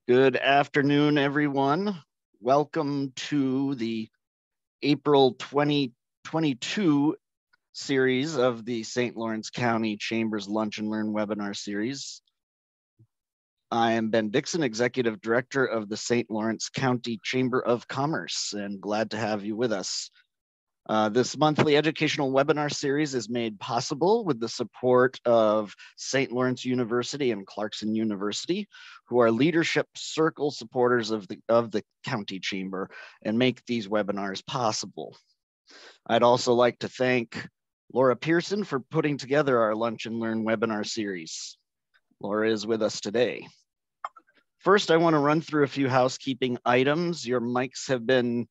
Good afternoon, everyone. Welcome to the April 2022 series of the St. Lawrence County Chambers Lunch and Learn webinar series. I am Ben Dixon, Executive Director of the St. Lawrence County Chamber of Commerce, and glad to have you with us. This monthly educational webinar series is made possible with the support of St. Lawrence University and Clarkson University, who are leadership circle supporters of the county chamber and make these webinars possible. I'd also like to thank Laura Pearson for putting together our Lunch and Learn webinar series. Laura is with us today. First, I want to run through a few housekeeping items. Your mics have been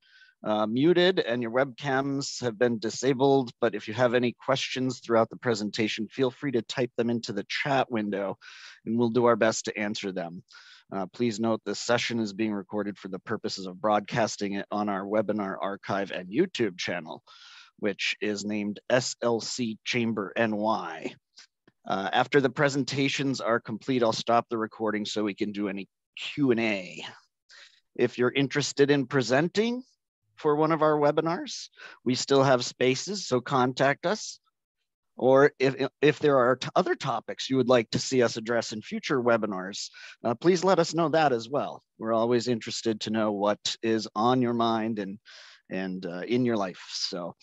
muted and your webcams have been disabled, but if you have any questions throughout the presentation, feel free to type them into the chat window and we'll do our best to answer them. Please note this session is being recorded for the purposes of broadcasting it on our webinar archive and YouTube channel, which is named SLC Chamber NY. After the presentations are complete, I'll stop the recording so we can do any Q&A. If you're interested in presenting for one of our webinars, we still have spaces, so contact us. Or if there are other topics you would like to see us address in future webinars, please let us know that as well. We're always interested to know what is on your mind and in your life. So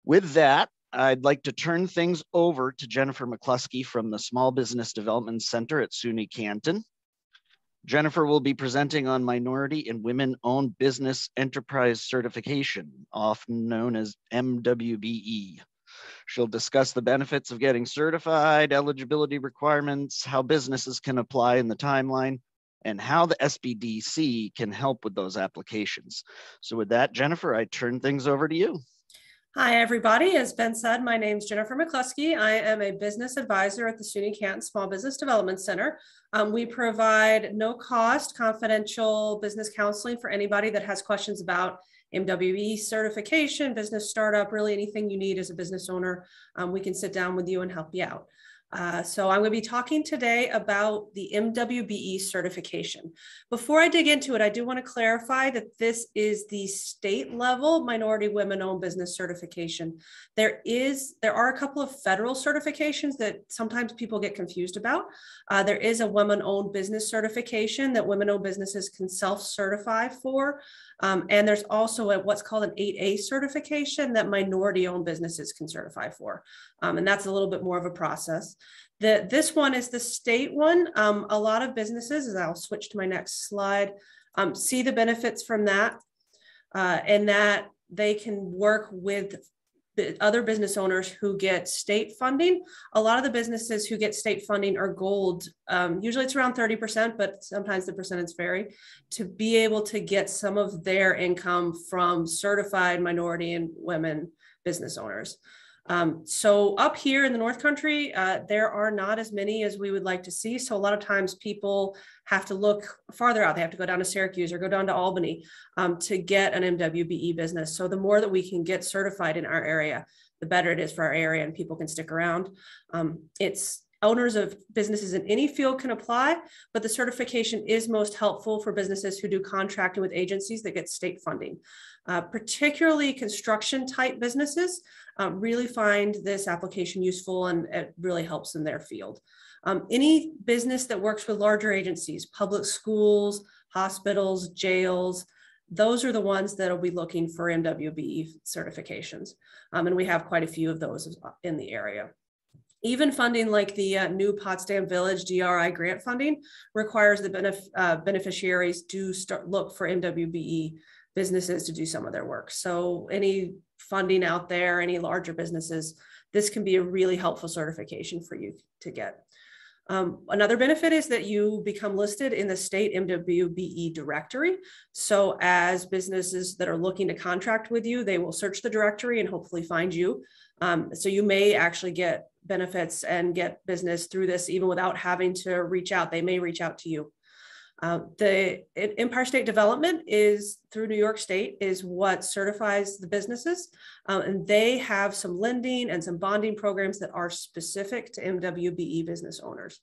with that, I'd like to turn things over to Jennifer McCluskey from the Small Business Development Center at SUNY Canton. Jennifer will be presenting on Minority and Women-Owned Business Enterprise Certification, often known as MWBE. She'll discuss the benefits of getting certified, eligibility requirements, how businesses can apply in the timeline, and how the SBDC can help with those applications. So with that, Jennifer, I turn things over to you. Hi, everybody. As Ben said, my name is Jennifer McCluskey. I am a business advisor at the SUNY Canton Small Business Development Center. We provide no-cost, confidential business counseling for anybody that has questions about MWBE certification, business startup, really anything you need as a business owner. We can sit down with you and help you out. So I'm going to be talking today about the MWBE certification. Before I dig into it, I do want to clarify that this is the state level minority women-owned business certification. There are a couple of federal certifications that sometimes people get confused about. There is a women-owned business certification that women-owned businesses can self-certify for. And there's also what's called an 8A certification that minority-owned businesses can certify for. And that's a little bit more of a process. This one is the state one. A lot of businesses, as I'll switch to my next slide, see the benefits from that, and that they can work with the other business owners who get state funding. A lot of the businesses who get state funding are gold. Usually it's around 30%, but sometimes the percentages vary, to be able to get some of their income from certified minority and women business owners. So up here in the North Country, there are not as many as we would like to see. So a lot of times people have to look farther out. They have to go down to Syracuse or go down to Albany to get an MWBE business. So the more that we can get certified in our area, the better it is for our area and people can stick around. It's owners of businesses in any field can apply, but the certification is most helpful for businesses who do contracting with agencies that get state funding. Particularly construction type businesses really find this application useful and it really helps in their field. Any business that works with larger agencies, public schools, hospitals, jails, those are the ones that will be looking for MWBE certifications. And we have quite a few of those in the area. Even funding like the new Potsdam Village DRI grant funding requires the beneficiaries to look for MWBE businesses to do some of their work. So any funding out there, any larger businesses, this can be a really helpful certification for you to get. Another benefit is that you become listed in the state MWBE directory. So as businesses that are looking to contract with you, they will search the directory and hopefully find you. So you may actually get benefits and get business through this even without having to reach out. They may reach out to you. The Empire State Development is through New York State is what certifies the businesses. And they have some lending and some bonding programs that are specific to MWBE business owners.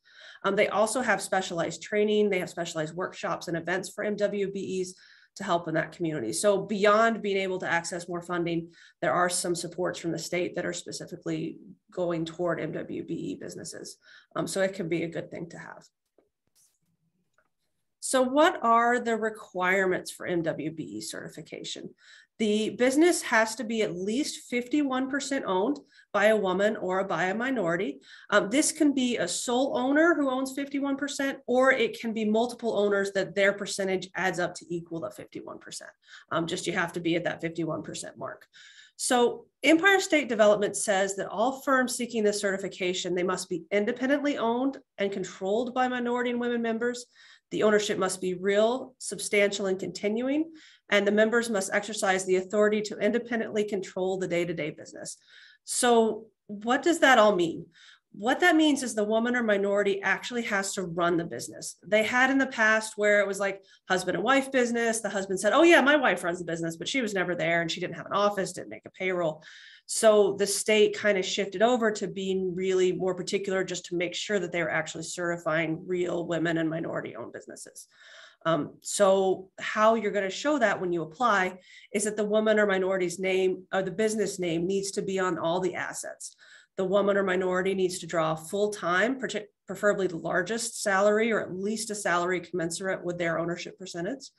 They also have specialized training. They have specialized workshops and events for MWBEs to help in that community. So beyond being able to access more funding, there are some supports from the state that are specifically going toward MWBE businesses. So it can be a good thing to have. So what are the requirements for MWBE certification? The business has to be at least 51% owned by a woman or by a minority. This can be a sole owner who owns 51%, or it can be multiple owners that their percentage adds up to equal to 51%. Just you have to be at that 51% mark. So Empire State Development says that all firms seeking this certification, they must be independently owned and controlled by minority and women members. The ownership must be real, substantial, and continuing, and the members must exercise the authority to independently control the day-to-day business. So what does that all mean? What that means is the woman or minority actually has to run the business. They had in the past where it was like husband and wife business. The husband said, oh yeah, my wife runs the business, but she was never there and she didn't have an office, didn't make a payroll. So the state kind of shifted over to being really more particular just to make sure that they were actually certifying real women and minority owned businesses. So how you're going to show that when you apply is that the woman or minority's name or the business name needs to be on all the assets. The woman or minority needs to draw full-time, preferably the largest salary or at least a salary commensurate with their ownership percentage.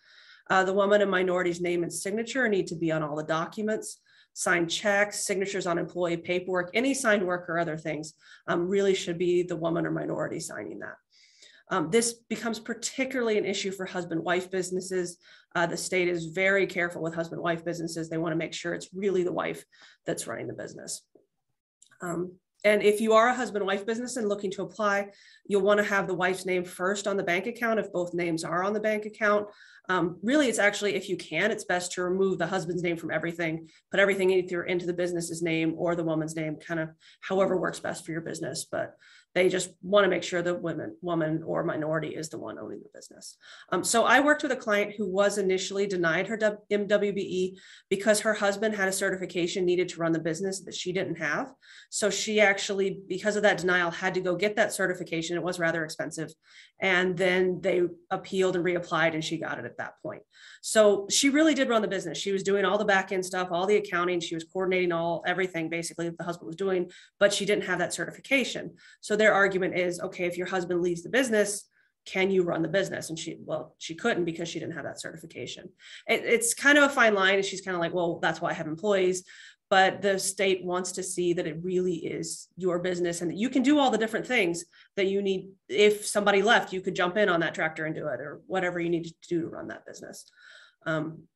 The woman and minority's name and signature need to be on all the documents, signed checks, signatures on employee paperwork, any signed work or other things really should be the woman or minority signing that. This becomes particularly an issue for husband-wife businesses. The state is very careful with husband-wife businesses. They want to make sure it's really the wife that's running the business. And if you are a husband-wife business and looking to apply, you'll want to have the wife's name first on the bank account if both names are on the bank account. Really, it's actually, if you can, it's best to remove the husband's name from everything, put everything either into the business's name or the woman's name, kind of however works best for your business. But they just want to make sure the woman or minority is the one owning the business. So I worked with a client who was initially denied her MWBE because her husband had a certification needed to run the business that she didn't have. So she actually, because of that denial, had to go get that certification. It was rather expensive. And then they appealed and reapplied and she got it at that point. So she really did run the business. She was doing all the back end stuff, all the accounting. She was coordinating everything basically that the husband was doing, but she didn't have that certification. So their argument is, okay, if your husband leaves the business, can you run the business? And she couldn't because she didn't have that certification. It's kind of a fine line. And she's kind of like, well, that's why I have employees. But the state wants to see that it really is your business and that you can do all the different things that you need. If somebody left, you could jump in on that tractor and do it, or whatever you need to do to run that business.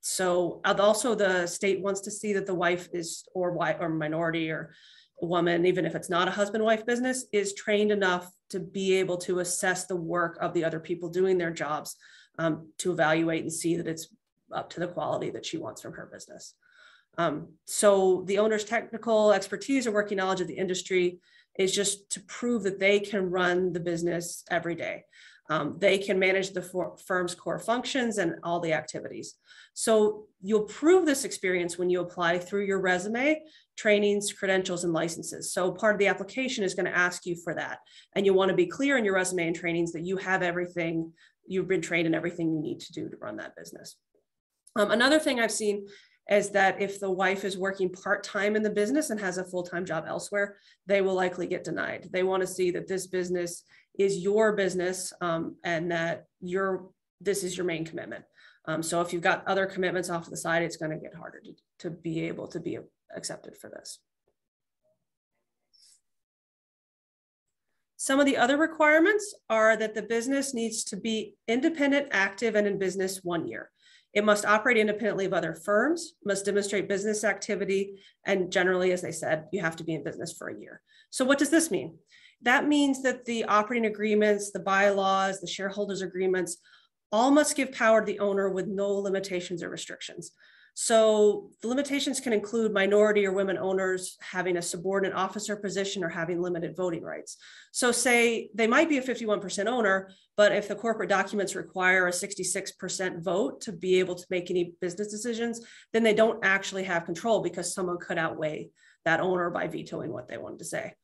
So also the state wants to see that the wife is, or minority or woman, even if it's not a husband-wife business, is trained enough to be able to assess the work of the other people doing their jobs, to evaluate and see that it's up to the quality that she wants from her business. So the owner's technical expertise or working knowledge of the industry is just to prove that they can run the business every day. They can manage the firm's core functions and all the activities. So you'll prove this experience when you apply through your resume, trainings, credentials, and licenses. So part of the application is going to ask you for that. And you want to be clear in your resume and trainings that you have everything, you've been trained in everything you need to do to run that business. Another thing I've seen is that if the wife is working part-time in the business and has a full-time job elsewhere, they will likely get denied. They want to see that this business is your business and that this is your main commitment. So if you've got other commitments off to the side, it's going to get harder to be able to be accepted for this. Some of the other requirements are that the business needs to be independent, active, and in business 1 year. It must operate independently of other firms, must demonstrate business activity, and generally, as they said, you have to be in business for a year. So what does this mean? That means that the operating agreements, the bylaws, the shareholders agreements, all must give power to the owner with no limitations or restrictions. So the limitations can include minority or women owners having a subordinate officer position or having limited voting rights. So say they might be a 51% owner, but if the corporate documents require a 66% vote to be able to make any business decisions, then they don't actually have control because someone could outweigh that owner by vetoing what they wanted to say.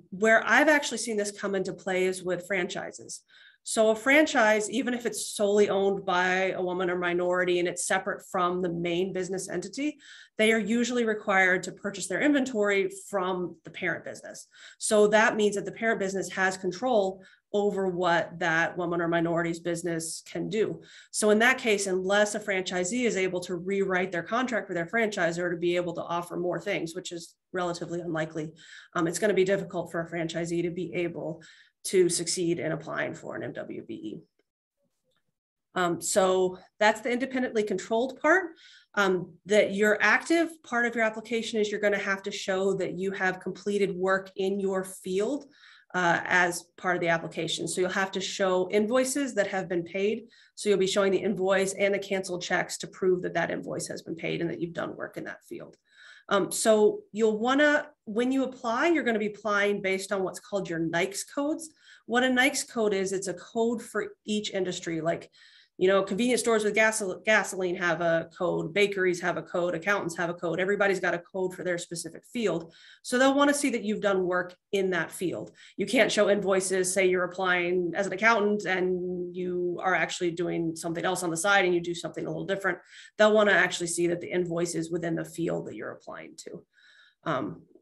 Where I've actually seen this come into play is with franchises. So a franchise, even if it's solely owned by a woman or minority and it's separate from the main business entity, they are usually required to purchase their inventory from the parent business. So that means that the parent business has control over what that woman or minority's business can do. So in that case, unless a franchisee is able to rewrite their contract with their franchisor to be able to offer more things, which is relatively unlikely, it's going to be difficult for a franchisee to be able to succeed in applying for an MWBE. So that's the independently controlled part. That your active part of your application is you're going to have to show that you have completed work in your field as part of the application. So you'll have to show invoices that have been paid. So you'll be showing the invoice and the canceled checks to prove that that invoice has been paid and that you've done work in that field. So you'll want to, when you apply, you're going to be applying based on what's called your NICS codes. What a NICS code is, it's a code for each industry. Like, you know, convenience stores with gasoline have a code, bakeries have a code, accountants have a code. Everybody's got a code for their specific field. So they'll want to see that you've done work in that field. You can't show invoices, say you're applying as an accountant and you are actually doing something else on the side and you do something a little different. They'll want to actually see that the invoice is within the field that you're applying to.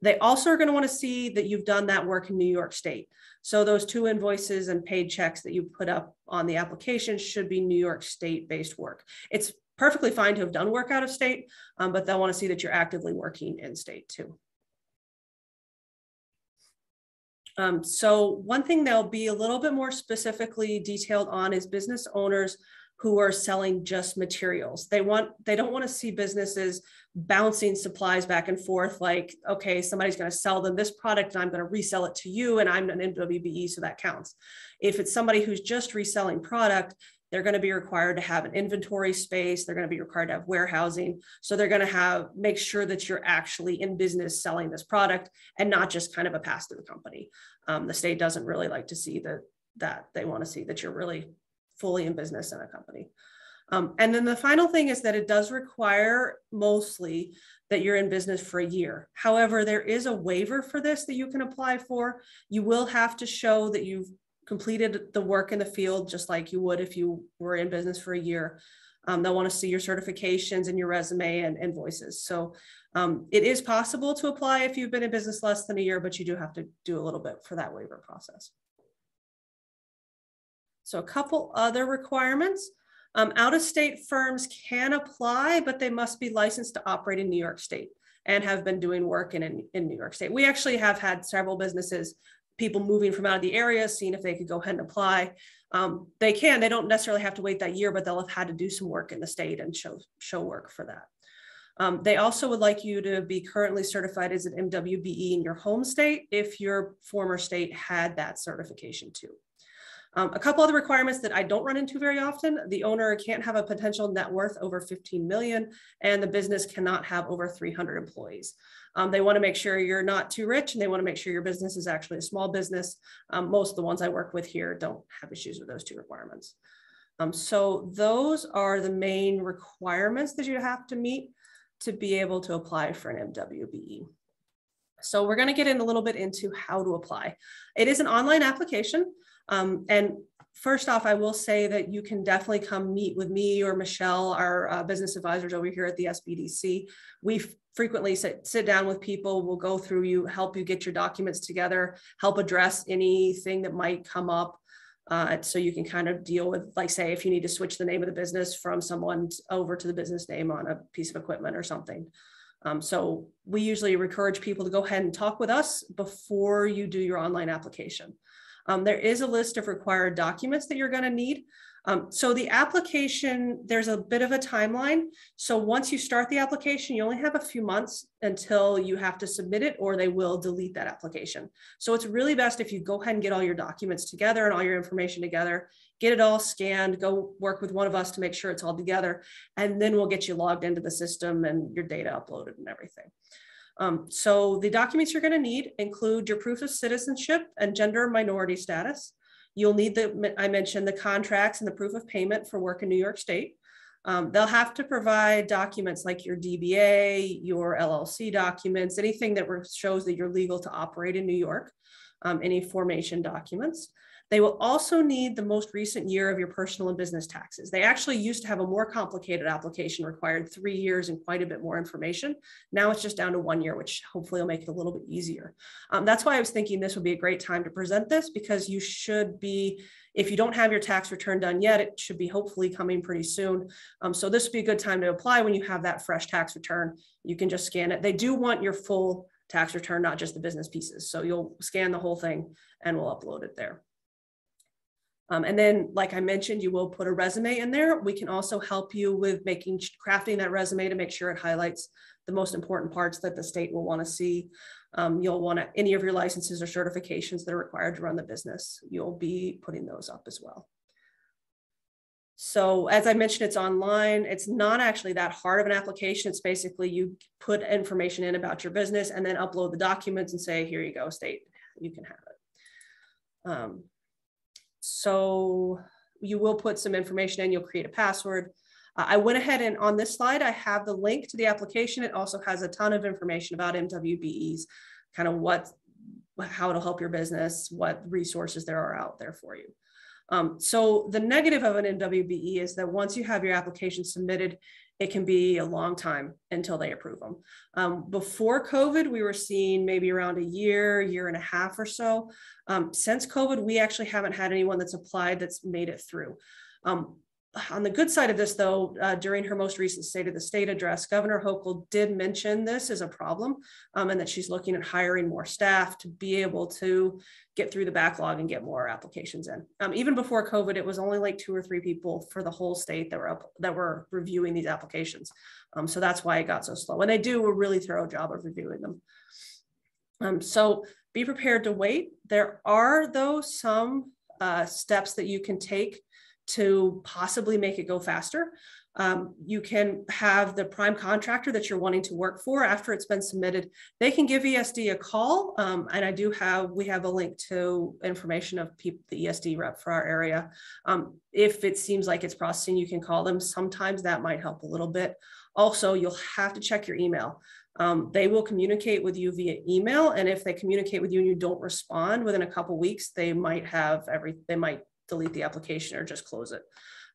They also are going to want to see that you've done that work in New York State. So those 2 invoices and paid checks that you put up on the application should be New York State based work. It's perfectly fine to have done work out of state, but they'll want to see that you're actively working in state too. So one thing they'll be a little bit more specifically detailed on is business owners who are selling just materials. They don't want to see businesses bouncing supplies back and forth like, okay, somebody's going to sell them this product and I'm going to resell it to you and I'm an MWBE, so that counts. If it's somebody who's just reselling product, they're going to be required to have an inventory space. They're going to be required to have warehousing. So they're going to make sure that you're actually in business selling this product and not just kind of a pass to the company. The state doesn't really like to see that. They want to see that you're really fully in business in a company. And then the final thing is that it does require mostly that you're in business for a year. However, there is a waiver for this that you can apply for. You will have to show that you've completed the work in the field just like you would if you were in business for a year. They'll want to see your certifications and your resume and invoices. So it is possible to apply if you've been in business less than a year, but you do have to do a little bit for that waiver process. So a couple other requirements. Out-of-state firms can apply, but they must be licensed to operate in New York State and have been doing work in New York State. We actually have had several businesses, people moving from out of the area, seeing if they could go ahead and apply. They don't necessarily have to wait that year, but they'll have had to do some work in the state and show work for that. They also would like you to be currently certified as an MWBE in your home state if your former state had that certification too. A couple other requirements that I don't run into very often: the owner can't have a potential net worth over 15 million, and the business cannot have over 300 employees. They want to make sure you're not too rich, and they want to make sure your business is actually a small business. Most of the ones I work with here don't have issues with those 2 requirements. So those are the main requirements that you have to meet to be able to apply for an MWBE. So we're going to get in a little bit into how to apply. It is an online application. And first off, I will say that you can definitely come meet with me or Michelle, our business advisors over here at the SBDC. We frequently sit down with people. We'll go through you, help you get your documents together, help address anything that might come up. So you can kind of deal with, like, say, if you need to switch the name of the business from someone over to the business name on a piece of equipment or something. So we usually encourage people to go ahead and talk with us before you do your online application. There is a list of required documents that you're going to need. So the application, there's a bit of a timeline. So once you start the application, you only have a few months until you have to submit it, or they will delete that application. So it's really best if you go ahead and get all your documents together and all your information together get it all scanned, go work with one of us to make sure it's all together, and then we'll get you logged into the system and your data uploaded and everything. So the documents you're going to need include your proof of citizenship and gender minority status. You'll need I mentioned the contracts and the proof of payment for work in New York State. They'll have to provide documents like your DBA, your LLC documents, anything that shows that you're legal to operate in New York, any formation documents. They will also need the most recent year of your personal and business taxes. They actually used to have a more complicated application, required 3 years and quite a bit more information. Now it's just down to 1 year, which hopefully will make it a little bit easier. That's why I was thinking this would be a great time to present this, because you should be, if you don't have your tax return done yet, it should be hopefully coming pretty soon. So this would be a good time to apply when you have that fresh tax return. You can just scan it. They do want your full tax return, not just the business pieces. So you'll scan the whole thing and we'll upload it there. And then, like I mentioned, you will put a resume in there. We can also help you with crafting that resume to make sure it highlights the most important parts that the state will want to see. You'll want any of your licenses or certifications that are required to run the business. You'll be putting those up as well. So as I mentioned, it's online. It's not actually that hard of an application. It's basically you put information in about your business and then upload the documents and say, here you go, state, you can have it. So you will put some information in, you'll create a password. I went ahead and on this slide, I have the link to the application. It also has a ton of information about MWBEs, kind of how it'll help your business, what resources there are out there for you. So the negative of an MWBE is that once you have your application submitted, it can be a long time until they approve them. Before COVID, we were seeing maybe around a year and a half or so. Since COVID, we actually haven't had anyone that's applied that's made it through. On the good side of this, though, during her most recent State of the State address, Governor Hochul did mention this as a problem, and that she's looking at hiring more staff to be able to get through the backlog and get more applications in. Even before COVID, it was only like 2 or 3 people for the whole state that were reviewing these applications. So that's why it got so slow. And they do a really thorough job of reviewing them. So be prepared to wait. There are, though, some steps that you can take to possibly make it go faster. You can have the prime contractor that you're wanting to work for after it's been submitted. They can give ESD a call. And we have a link to information of the ESD rep for our area. If it seems like it's processing, you can call them. Sometimes that might help a little bit. Also, you'll have to check your email. They will communicate with you via email. And if they communicate with you and you don't respond within a couple of weeks, they might delete the application or just close it.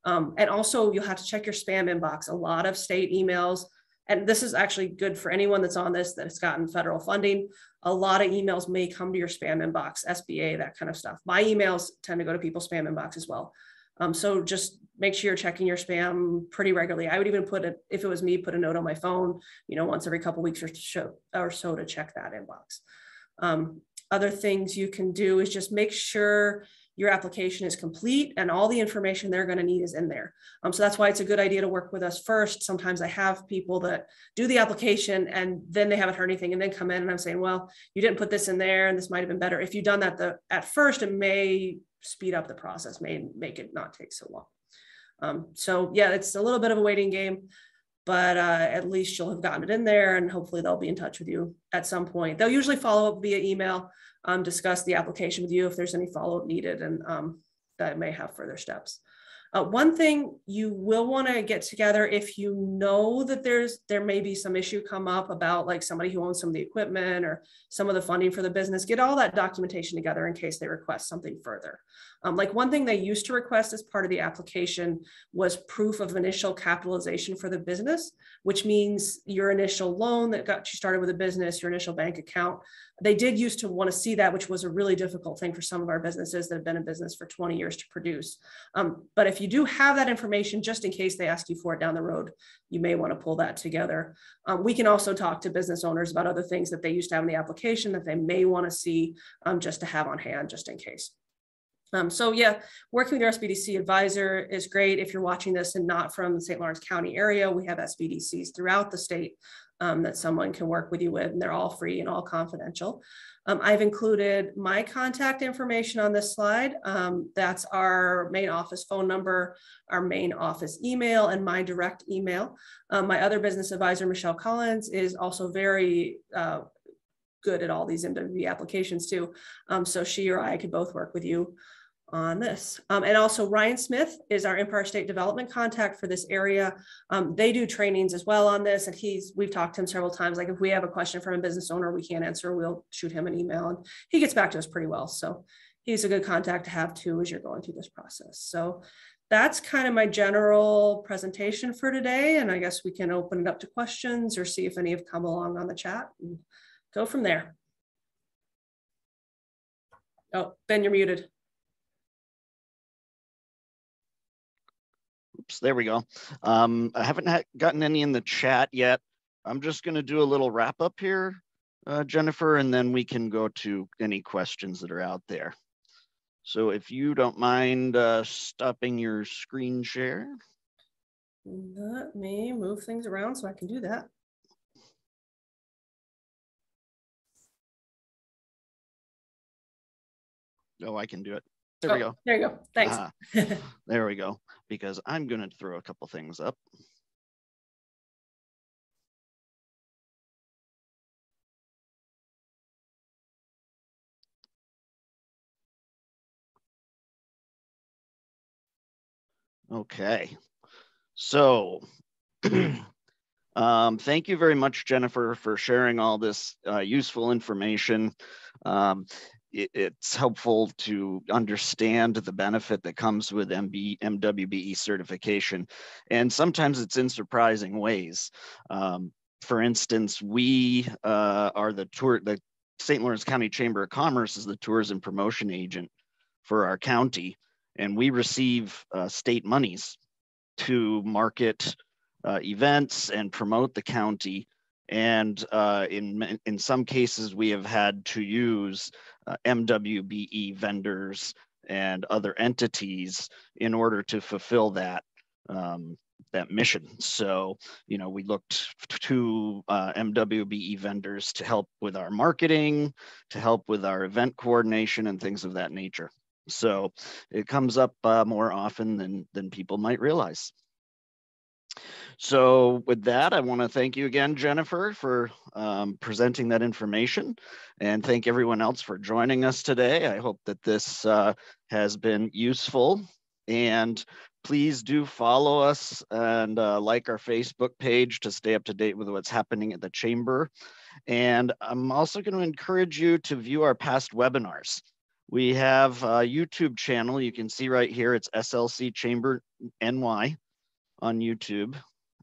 And also you'll have to check your spam inbox. A lot of state emails, and this is actually good for anyone that's on this that has gotten federal funding. A lot of emails may come to your spam inbox, SBA, that kind of stuff. My emails tend to go to people's spam inbox as well. So just make sure you're checking your spam pretty regularly. I would even if it was me, put a note on my phone, once every couple of weeks or so to check that inbox. Other things you can do is just make sure your application is complete and all the information they're going to need is in there. So that's why it's a good idea to work with us first. Sometimes I have people that do the application and then they haven't heard anything and then come in and I'm saying, well, you didn't put this in there and this might've been better. If you've done that at first, it may speed up the process, may make it not take so long. So yeah, it's a little bit of a waiting game, but at least you'll have gotten it in there and hopefully they'll be in touch with you at some point. They'll usually follow up via email, discuss the application with you if there's any follow-up needed, and that may have further steps. One thing you will want to get together if you know that there may be some issue come up about like somebody who owns some of the equipment or some of the funding for the business, get all that documentation together in case they request something further. Like one thing they used to request as part of the application was proof of initial capitalization for the business, which means your initial loan that got you started with a business, your initial bank account. They did used to want to see that, which was a really difficult thing for some of our businesses that have been in business for 20 years to produce. But if you do have that information, just in case they ask you for it down the road, you may want to pull that together. We can also talk to business owners about other things that they used to have in the application that they may want to see just to have on hand, just in case. So yeah, working with your SBDC advisor is great. If you're watching this and not from the St. Lawrence County area, we have SBDCs throughout the state that someone can work with you with, and they're all free and all confidential. I've included my contact information on this slide. That's our main office phone number, our main office email, and my direct email. My other business advisor, Michelle Collins, is also very good at all these MWBE applications too. So she or I could both work with you on this. And also Ryan Smith is our Empire State Development contact for this area. They do trainings as well on this, and we've talked to him several times. Like if we have a question from a business owner we can't answer, we'll shoot him an email, and he gets back to us pretty well. So he's a good contact to have too as you're going through this process. So that's kind of my general presentation for today. And I guess we can open it up to questions or see if any have come along on the chat and go from there. Oh, Ben, you're muted. Oops, there we go. I haven't gotten any in the chat yet. I'm just going to do a little wrap up here, Jennifer, and then we can go to any questions that are out there. So if you don't mind stopping your screen share. Let me move things around so I can do that. Oh, I can do it. There we go. There you go. Thanks. There we go. Because I'm going to throw a couple things up. Okay. So thank you very much, Jennifer, for sharing all this useful information. It's helpful to understand the benefit that comes with MWBE certification. And sometimes it's in surprising ways. For instance, we are the St. Lawrence County Chamber of Commerce is the tourism promotion agent for our county. And we receive state monies to market events and promote the county. And in some cases, we have had to use MWBE vendors and other entities in order to fulfill that mission. So, you know, we looked to MWBE vendors to help with our marketing, to help with our event coordination and things of that nature. So it comes up more often than people might realize. So with that, I want to thank you again, Jennifer, for presenting that information, and thank everyone else for joining us today. I hope that this has been useful, and please do follow us and like our Facebook page to stay up to date with what's happening at the Chamber. And I'm also going to encourage you to view our past webinars. We have a YouTube channel. You can see right here, it's SLC Chamber NY on YouTube.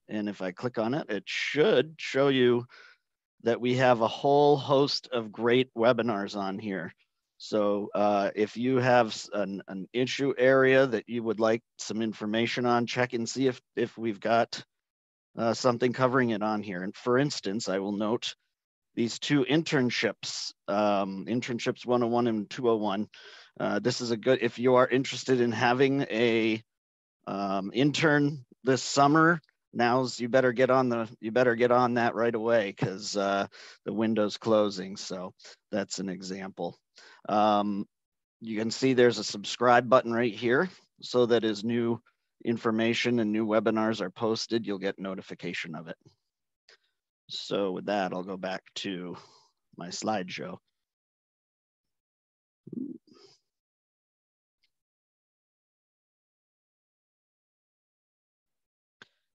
And if I click on it, it should show you that we have a whole host of great webinars on here. So if you have an issue area that you would like some information on, check and see if we've got something covering it on here. And for instance, I will note these two internships, internships 101 and 201. This is a good, if you are interested in having a intern this summer, you better get on that right away, because the window's closing. So that's an example. You can see there's a subscribe button right here, so that as new information and new webinars are posted, you'll get notification of it. So with that, I'll go back to my slideshow.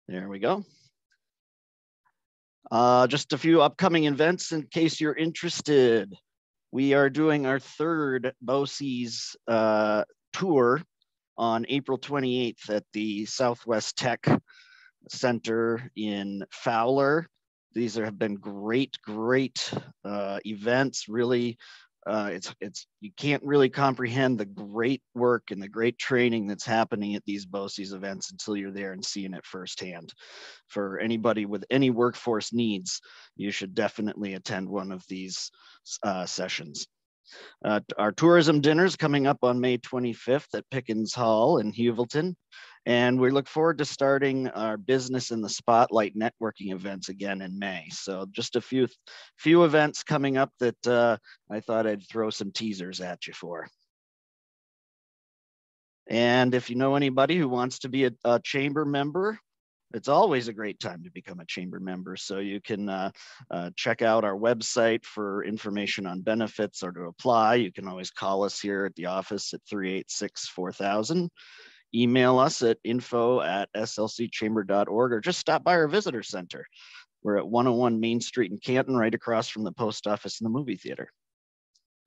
There we go. Just a few upcoming events in case you're interested. We are doing our third BOCES tour on April 28th at the Southwest Tech Center in Fowler. These have been great events. Really, you can't really comprehend the great work and the great training that's happening at these BOCES events until you're there and seeing it firsthand. For anybody with any workforce needs, you should definitely attend one of these sessions. Our tourism dinner is coming up on May 25th at Pickens Hall in Huvilton. And we look forward to starting our Business in the Spotlight networking events again in May. So just a few events coming up that I thought I'd throw some teasers at you for. And if you know anybody who wants to be a chamber member, it's always a great time to become a chamber member. So you can check out our website for information on benefits or to apply. You can always call us here at the office at 386-4000. Email us at info@slcchamber.org, or just stop by our visitor center. We're at 101 Main Street in Canton, right across from the post office and the movie theater.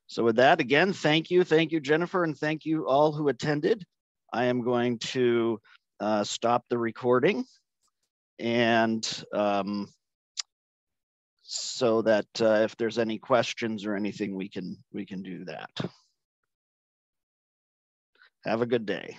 So with that, again, thank you, Jennifer, and thank you all who attended. I am going to stop the recording, and so that if there's any questions or anything, we can do that. Have a good day.